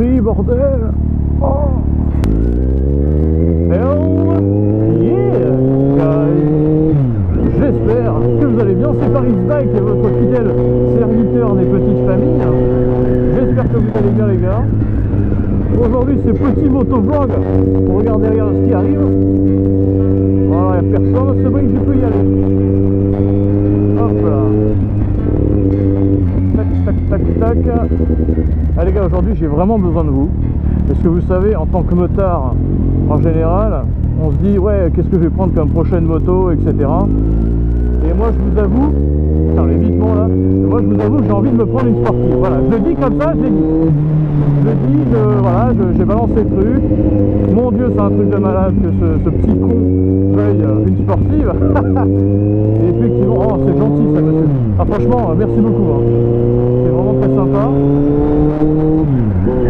bruit, bordel. Oh. Hell yeah, guys. J'espère que vous allez bien. C'est Paris Bike, votre fidèle serviteur des petites familles. J'espère que vous allez bien, les gars. Aujourd'hui, c'est petit motovlog. Regardez, regarde ce qui arrive. Voilà, il n'y a personne. C'est vrai que je peux y aller. Hop là. Tac, tac, tac. Allez, les gars, aujourd'hui, j'ai vraiment besoin de vous. Parce que vous savez, en tant que motard, en général, on se dit, ouais, qu'est-ce que je vais prendre comme prochaine moto, etc. Et moi, je vous avoue, putain, l'évitement là, moi, je vous avoue que j'ai envie de me prendre une sportive. Voilà, je le dis comme ça, je l'ai dit. Je le dis, voilà, j'ai balancé le truc. Mon Dieu, c'est un truc de malade que ce petit con veuille une sportive. Et effectivement, oh, c'est gentil ça, monsieur. Ah, franchement, merci beaucoup. Hein. C'est vraiment très sympa.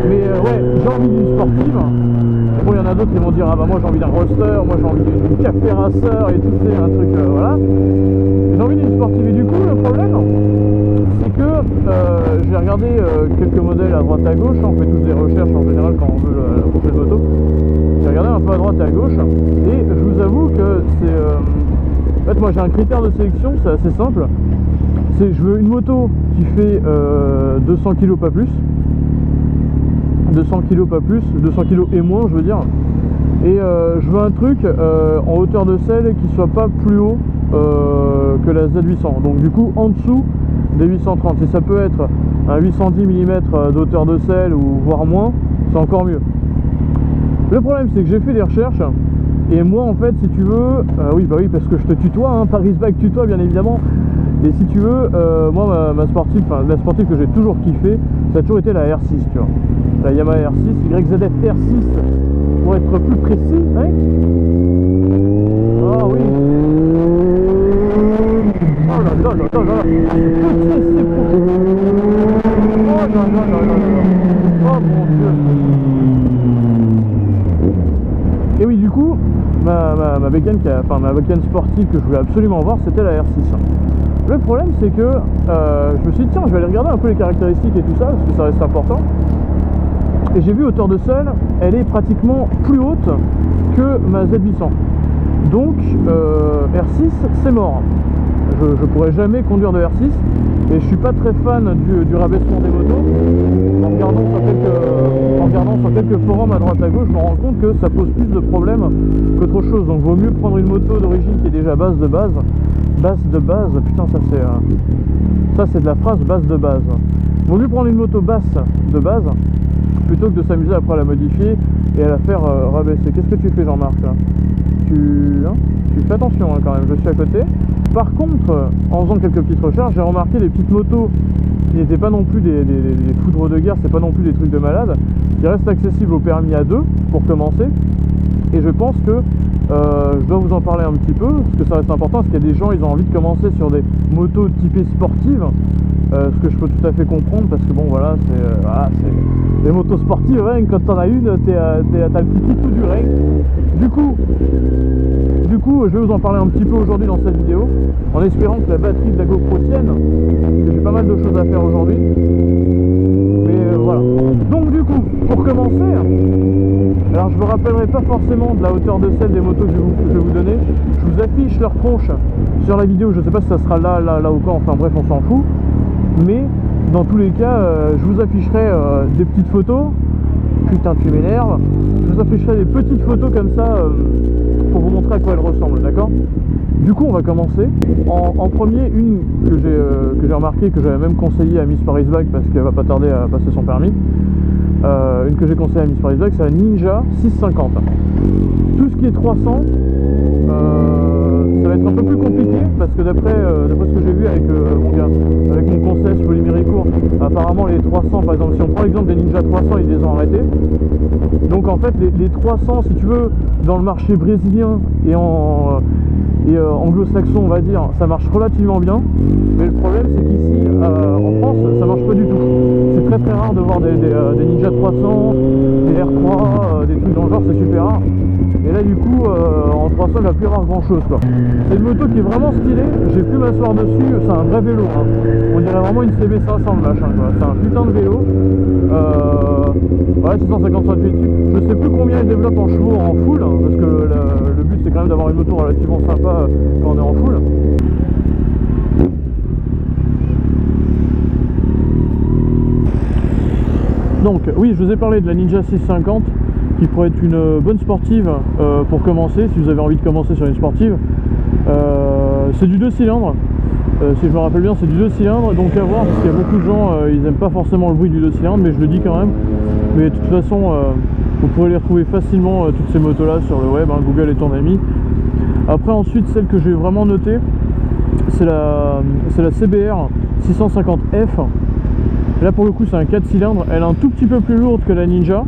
Mais ouais, j'ai envie d'une sportive. Bon, il y en a d'autres qui vont dire, ah bah moi j'ai envie d'un roster, moi j'ai envie d'une café racer et tout, c'est un truc, voilà. J'ai envie d'une sportive. Et du coup, le problème, c'est que j'ai regardé quelques modèles à droite à gauche. On fait tous des recherches en général quand on veut la prochaine moto. J'ai regardé un peu à droite et à gauche et je vous avoue que c'est en fait, moi j'ai un critère de sélection, c'est assez simple. C'est je veux une moto qui fait 200 kg pas plus, 200 kg pas plus, 200 kg et moins, je veux dire. Et je veux un truc en hauteur de selle qui soit pas plus haut que la Z800, donc du coup en dessous des 830. Si ça peut être un 810 mm d'hauteur de selle ou voire moins, c'est encore mieux. Le problème, c'est que j'ai fait des recherches et moi en fait, si tu veux, oui bah oui, parce que je te tutoie, hein, Paris Bike tutoie bien évidemment. Et si tu veux, moi ma sportive, enfin la sportive que j'ai toujours kiffé, ça a toujours été la R6, tu vois, la Yamaha R6, YZF R6 pour être plus précis, hein. Ah oui. Oh là là là là là. C'est petit, c'est oh là là là là là. Oh mon Dieu. Et oui, du coup, ma bécane, ma bécane sportive que je voulais absolument voir, c'était la R6. Le problème, c'est que je me suis dit, tiens, je vais aller regarder un peu les caractéristiques et tout ça, parce que ça reste important. Et j'ai vu hauteur de selle, elle est pratiquement plus haute que ma Z800. Donc, R6, c'est mort. Je pourrais jamais conduire de R6 et je suis pas très fan du rabaissement des motos. En regardant sur quelques forums à droite à gauche, je me rends compte que ça pose plus de problèmes qu'autre chose. Donc vaut mieux prendre une moto d'origine qui est déjà base de base, putain, ça c'est de la phrase base de base. Vaut mieux prendre une moto basse de base plutôt que de s'amuser après à la modifier et à la faire rabaisser. Qu'est-ce que tu fais, Jean-Marc là? Tu fais attention hein, quand même, je suis à côté. Par contre, en faisant quelques petites recherches, j'ai remarqué des petites motos qui n'étaient pas non plus des foudres de guerre, c'est pas non plus des trucs de malade, qui restent accessibles au permis A2 pour commencer. Et je pense que je dois vous en parler un petit peu, parce que ça reste important, parce qu'il y a des gens, ils ont envie de commencer sur des motos typées sportives, ce que je peux tout à fait comprendre, parce que bon voilà, c'est les motos sportives, hein, quand t'en as une, t'as le petit tout du règne. Du coup, je vais vous en parler un petit peu aujourd'hui dans cette vidéo, en espérant que la batterie de la GoPro tienne, parce que j'ai pas mal de choses à faire aujourd'hui. Mais voilà. Donc du coup, pour commencer, alors je me rappellerai pas forcément de la hauteur de selle des motos que je vais vous donner. Je vous affiche leur tronche sur la vidéo, je sais pas si ça sera là ou quand, enfin bref, on s'en fout. Mais dans tous les cas, je vous afficherai des petites photos. Putain, tu m'énerves. Je vous afficherai des petites photos comme ça pour vous montrer à quoi elles ressemblent, d'accord? Du coup, on va commencer. En premier, une que j'ai remarqué, que j'avais même conseillé à Miss Paris Bike parce qu'elle va pas tarder à passer son permis. Une que j'ai conseillé à Miss Paris Bike, c'est la Ninja 650. Tout ce qui est 300, ça va être un peu plus compliqué parce que d'après ce que j'ai vu avec avec mon conseil sur Polyméricourt, apparemment les 300, par exemple, si on prend l'exemple des Ninja 300, ils les ont arrêtés. Donc en fait, les 300, si tu veux, dans le marché brésilien et anglo-saxon, on va dire, ça marche relativement bien. Mais le problème, c'est qu'ici, en France, ça marche pas du tout. C'est très très rare de voir des Ninja 300, des R3, des trucs dans le genre, c'est super rare. Et là, du coup, en 300, il va plus y avoir grand chose, quoi. C'est une moto qui est vraiment stylée. J'ai pu m'asseoir dessus. C'est un vrai vélo, hein. On dirait vraiment une CB500 le machin, quoi. C'est un putain de vélo. ouais, 655 pieds dessus. Je sais plus combien il développe en chevaux en full, hein, parce que le but c'est quand même d'avoir une moto relativement sympa quand on est en full. Donc oui, je vous ai parlé de la Ninja 650 qui pourrait être une bonne sportive pour commencer, si vous avez envie de commencer sur une sportive. C'est du 2 cylindres, si je me rappelle bien c'est du 2 cylindres, donc à voir, parce qu'il y a beaucoup de gens, ils n'aiment pas forcément le bruit du 2 cylindres, mais je le dis quand même. Mais de toute façon, vous pourrez les retrouver facilement, toutes ces motos là sur le web, hein, Google est ton ami. Après ensuite, celle que j'ai vraiment notée, c'est la CBR 650F. Là pour le coup c'est un 4 cylindres, elle est un tout petit peu plus lourde que la Ninja,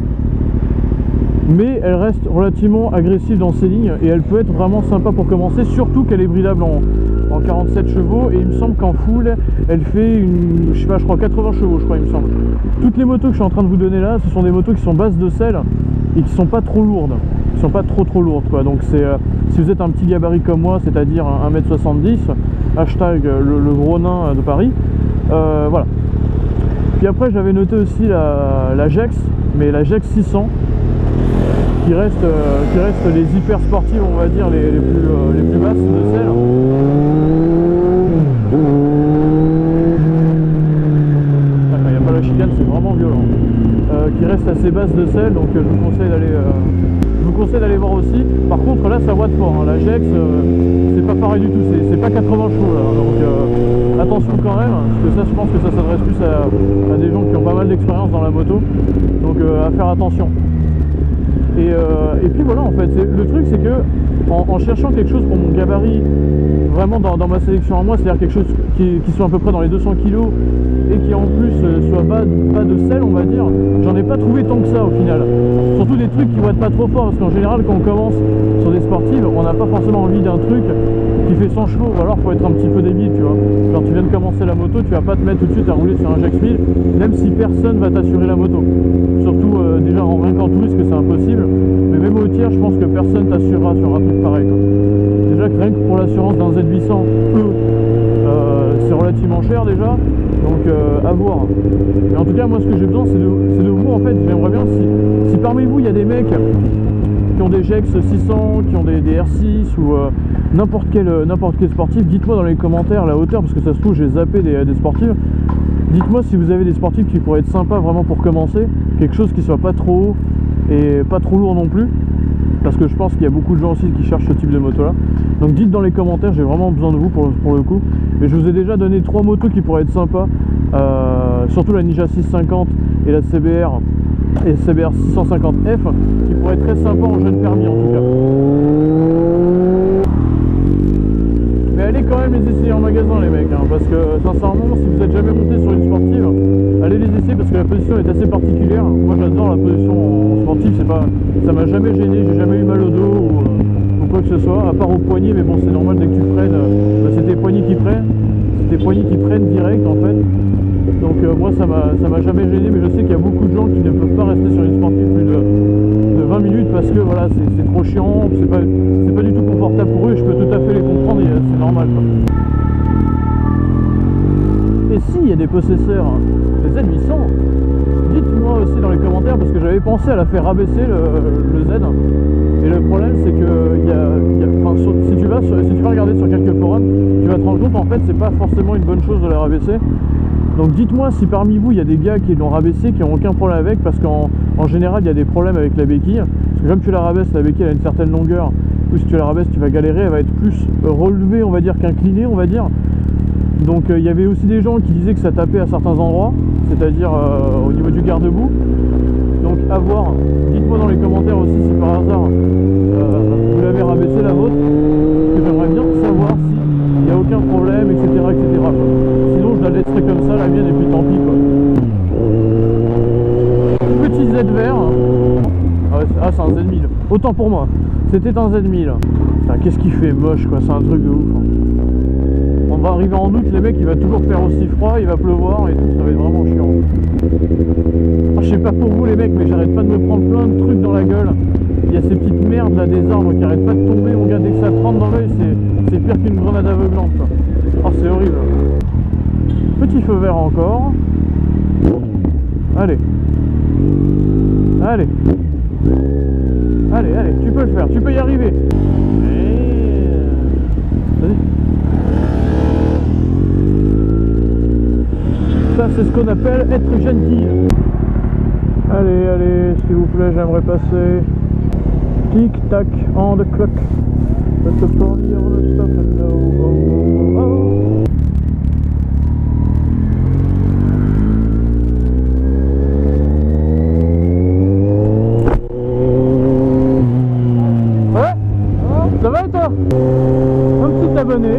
mais elle reste relativement agressive dans ses lignes et elle peut être vraiment sympa pour commencer, surtout qu'elle est bridable en 47 chevaux, et il me semble qu'en full elle fait une, je sais pas, je crois 80 chevaux, je crois, il me semble. Toutes les motos que je suis en train de vous donner là, ce sont des motos qui sont basses de selle et qui sont pas trop lourdes, qui sont pas trop lourdes quoi. Donc c'est si vous êtes un petit gabarit comme moi, c'est-à-dire 1m70, hashtag le gros nain de Paris, voilà. Puis après j'avais noté aussi la Jex, mais la Jex 600 qui reste les hyper sportives, on va dire, les plus basses de celles. Il n'y a pas la chicane, c'est vraiment violent. Qui reste assez basse de celles, donc je vous conseille d'aller voir aussi. Par contre là ça voit de fort, hein. La Jex c'est pas pareil du tout, c'est pas 80 chevaux là, donc attention quand même, parce que ça je pense que ça s'adresse plus à des gens qui ont pas mal d'expérience dans la moto, donc à faire attention. Et puis voilà, en fait, le truc c'est que en cherchant quelque chose pour mon gabarit, vraiment dans ma sélection à moi, c'est-à-dire quelque chose qui soit à peu près dans les 200 kg et qui en plus soit pas de sel, on va dire, j'en ai pas trouvé tant que ça au final. Surtout des trucs qui vont être pas trop forts, parce qu'en général quand on commence sur des sportives, on n'a pas forcément envie d'un truc qui fait 100 chevaux, ou alors faut être un petit peu débile, tu vois. Quand tu viens de commencer la moto, tu vas pas te mettre tout de suite à rouler sur un Jex 1000, même si personne va t'assurer la moto. Surtout déjà rien qu'en touriste que c'est impossible, mais même au tiers, je pense que personne t'assurera sur un truc pareil, quoi. Déjà que rien que pour l'assurance d'un Z800, c'est relativement cher déjà, donc à voir. Mais en tout cas, moi ce que j'ai besoin c'est de vous, en fait. J'aimerais bien si parmi vous il y a des mecs qui ont des Jex 600, qui ont des R6 ou n'importe quel sportif, dites-moi dans les commentaires la hauteur, parce que ça se trouve j'ai zappé des sportives. Dites-moi si vous avez des sportifs qui pourraient être sympas vraiment pour commencer, quelque chose qui soit pas trop haut et pas trop lourd non plus, parce que je pense qu'il y a beaucoup de gens aussi qui cherchent ce type de moto là. Donc dites dans les commentaires, j'ai vraiment besoin de vous pour le coup. Mais je vous ai déjà donné 3 motos qui pourraient être sympas, surtout la Ninja 650 et la CBR et CBR 650F, qui pourraient être très sympas en jeune permis en tout cas. Mais allez quand même les essayer en magasin les mecs, hein, parce que sincèrement si vous n'êtes jamais monté sur une sportive, allez les essayer parce que la position est assez particulière. Moi j'adore la position en sportive, ça m'a jamais gêné, j'ai jamais eu mal au dos ou quoi que ce soit, à part au poignet, mais bon c'est normal dès que tu freines, c'est tes poignets qui prennent direct en fait. Donc moi ça m'a jamais gêné, mais je sais qu'il y a beaucoup de gens qui ne peuvent pas rester sur une sportive plus de 20 minutes parce que voilà c'est trop chiant, c'est pas du tout confortable pour eux, et je peux tout à fait les comprendre, et c'est normal quoi. Et s'il y a des possesseurs de Z800, dites-moi aussi dans les commentaires, parce que j'avais pensé à la faire rabaisser le Z, et le problème c'est que si tu vas regarder sur quelques forums, tu vas te rendre compte en fait c'est pas forcément une bonne chose de la rabaisser. Donc dites-moi si parmi vous il y a des gars qui l'ont rabaissé, qui n'ont aucun problème avec, parce qu'en général il y a des problèmes avec la béquille, parce que comme tu la rabaisses, la béquille elle a une certaine longueur, ou si tu la rabaisses tu vas galérer, elle va être plus relevée on va dire qu'inclinée on va dire. Donc il y avait aussi des gens qui disaient que ça tapait à certains endroits, c'est-à-dire au niveau du garde-boue. Donc à voir, dites-moi dans les commentaires aussi si par hasard vous l'avez rabaissé la vôtre, parce que j'aimerais bien savoir s'il n'y a aucun problème, etc. etc. Sinon je la laisserai comme ça, la mienne, et puis tant pis quoi. Petit Z vert. Ah c'est un Z1000, autant pour moi, c'était un Z1000. Qu'est-ce qu'il fait moche quoi, c'est un truc de ouf hein. On va arriver en août les mecs, il va toujours faire aussi froid, il va pleuvoir et tout, ça va être vraiment chiant. Je sais pas pour vous les mecs, mais j'arrête pas de me prendre plein de trucs dans la gueule. Il y a ces petites merdes là des arbres qui arrêtent pas de tomber, mon gars, dès que ça te rentre dans l'œil, c'est pire qu'une grenade aveuglante quoi. Oh c'est horrible. Petit feu vert encore. Allez. Allez. Allez, allez, tu peux le faire, tu peux y arriver. Vas-y. Ça, c'est ce qu'on appelle être gentil. Allez, allez, s'il vous plaît, j'aimerais passer. Tic tac on the clock. Let the party on the stop and go. Oh, oh, oh. Ouais, ça va et toi? Un petit abonné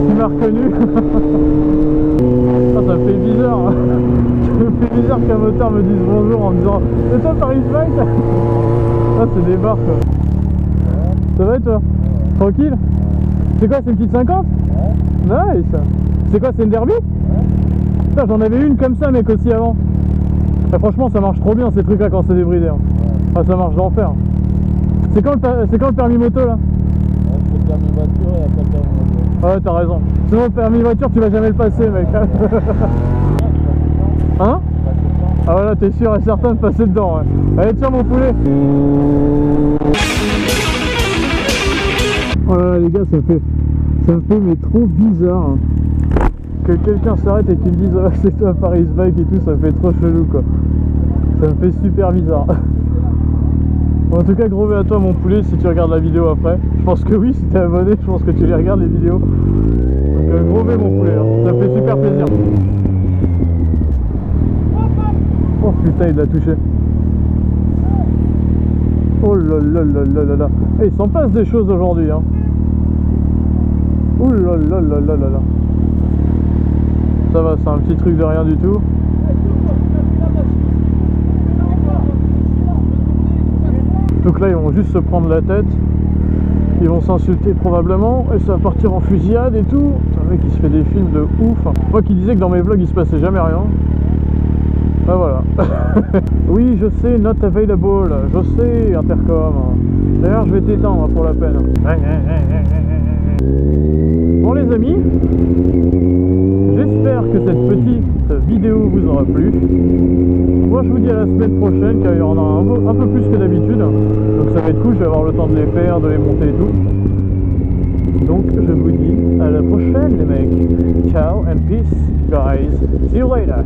qui m'a reconnu. Ah, ça me fait bizarre. Ça me fait bizarre qu'un moteur me dise bonjour en me disant c'est toi Paris Bike? Ah, c'est des barres quoi. Ça va et toi? Tranquille? C'est quoi, c'est une petite 50? Ouais. Nice. C'est quoi, c'est une derby? Putain, j'en avais une comme ça mec aussi avant. Et franchement ça marche trop bien ces trucs là quand c'est débridé. Ah, ça marche d'enfer. C'est quand le permis moto là? C'est le permis voiture et après le permis moto. Ouais, t'as raison. Sinon le permis voiture tu vas jamais le passer mec. Hein? Ah voilà, t'es sûr et certain de passer dedans, ouais. Allez, tiens mon poulet. Oh là là les gars, ça me fait mais trop bizarre hein. Que quelqu'un s'arrête et qu'il me dise oh, c'est toi Paris Bike et tout, ça me fait trop chelou quoi. Ça me fait super bizarre. Bon, en tout cas, gros B à toi mon poulet si tu regardes la vidéo après. Je pense que oui, si t'es abonné, je pense que tu les regardes les vidéos. Donc gros B mon poulet, hein. Ça me fait super plaisir. Oh putain, il l'a touché. Oh là là là là là là. Et il s'en passe des choses aujourd'hui hein. Oh là là là là là là. Ça va, c'est un petit truc de rien du tout. Donc là ils vont juste se prendre la tête. Ils vont s'insulter probablement. Et ça va partir en fusillade et tout. Un mec qui se fait des films de ouf. Moi qui disais que dans mes vlogs il se passait jamais rien. Ah voilà. Oui je sais, not available. Je sais, intercom. D'ailleurs je vais t'éteindre pour la peine. Bon les amis, j'espère que cette petite vidéo vous aura plu. Moi je vous dis à la semaine prochaine car il y en a un peu plus que d'habitude. Donc ça va être cool, je vais avoir le temps de les faire, de les monter et tout. Donc je vous dis à la prochaine les mecs. Ciao and peace guys. See you later.